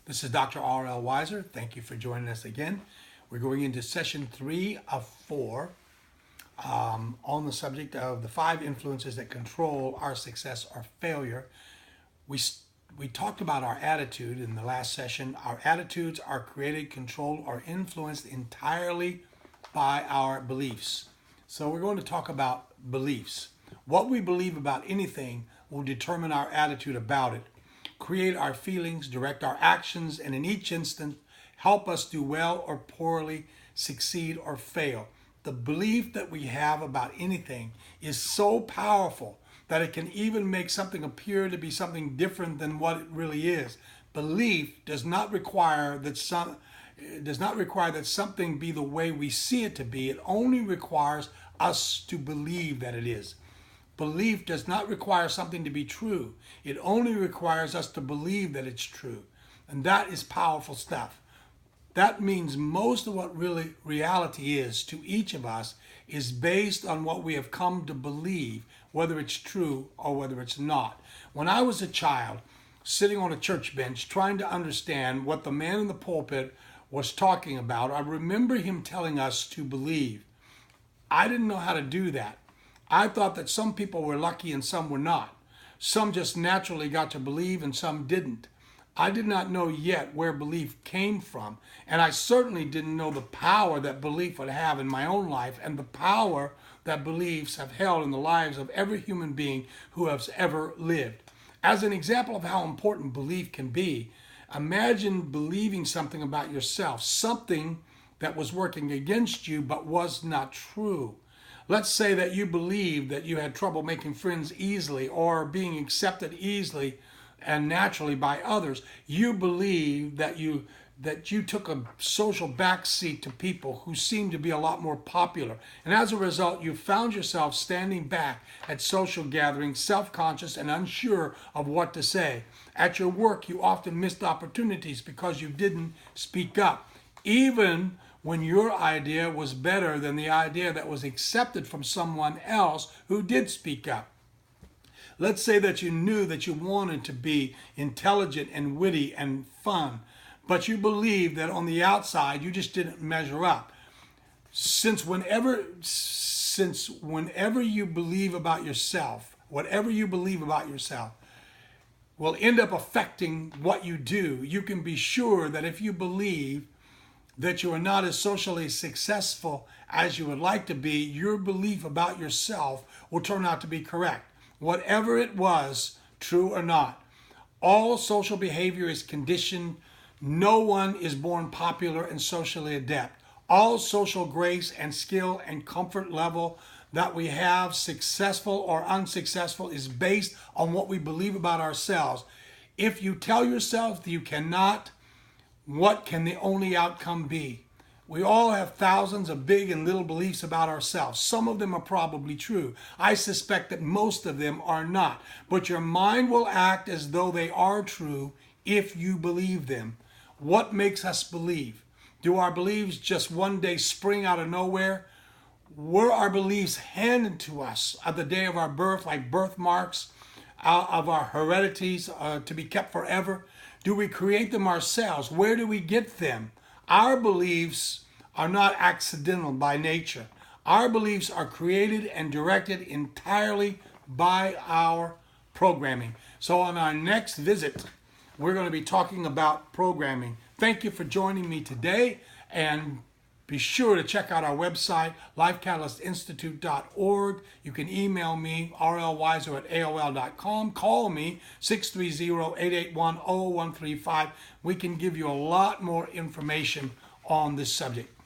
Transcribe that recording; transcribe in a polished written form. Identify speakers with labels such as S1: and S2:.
S1: This is Dr. R.L. Weiser. Thank you for joining us again. We're going into session 3 of 4 on the subject of the 5 influences that control our success or failure. We talked about our attitude in the last session. Our attitudes are created, controlled, or influenced entirely by our beliefs. So we're going to talk about beliefs. What we believe about anything will determine our attitude about it, create our feelings, direct our actions, and in each instant, help us do well or poorly, succeed or fail. The belief that we have about anything is so powerful that it can even make something appear to be something different than what it really is. Belief does not require that something be the way we see it to be. It only requires us to believe that it is. Belief does not require something to be true. It only requires us to believe that it's true. And that is powerful stuff. That means most of what really reality is to each of us is based on what we have come to believe, whether it's true or whether it's not. When I was a child, sitting on a church bench trying to understand what the man in the pulpit was talking about, I remember him telling us to believe. I didn't know how to do that. I thought that some people were lucky and some were not. Some just naturally got to believe and some didn't. I did not know yet where belief came from, and I certainly didn't know the power that belief would have in my own life and the power that beliefs have held in the lives of every human being who has ever lived. As an example of how important belief can be, imagine believing something about yourself, something that was working against you but was not true. Let's say that you believed that you had trouble making friends easily or being accepted easily and naturally by others. You believed that you took a social backseat to people who seemed to be a lot more popular. And as a result, you found yourself standing back at social gatherings, self-conscious and unsure of what to say. At your work, you often missed opportunities because you didn't speak up, even when your idea was better than the idea that was accepted from someone else who did speak up. Let's say that you knew that you wanted to be intelligent and witty and fun, but you believed that on the outside you just didn't measure up. Since whenever you believe about yourself, whatever you believe about yourself will end up affecting what you do, you can be sure that if you believe that you are not as socially successful as you would like to be, your belief about yourself will turn out to be correct, whatever it was, true or not. All social behavior is conditioned. No one is born popular and socially adept. All social grace and skill and comfort level that we have, successful or unsuccessful, is based on what we believe about ourselves. If you tell yourself that you cannot, what can the only outcome be? We all have thousands of big and little beliefs about ourselves. Some of them are probably true. I suspect that most of them are not. But your mind will act as though they are true if you believe them. What makes us believe? Do our beliefs just one day spring out of nowhere? Were our beliefs handed to us at the day of our birth, like birthmarks of our heredities to be kept forever? Do we create them ourselves? Where do we get them? Our beliefs are not accidental by nature. Our beliefs are created and directed entirely by our programming. So on our next visit, we're going to be talking about programming. Thank you for joining me today, and be sure to check out our website, lifecatalyst.org. You can email me, rlweiser@aol.com. Call me, 630-881-0135. We can give you a lot more information on this subject.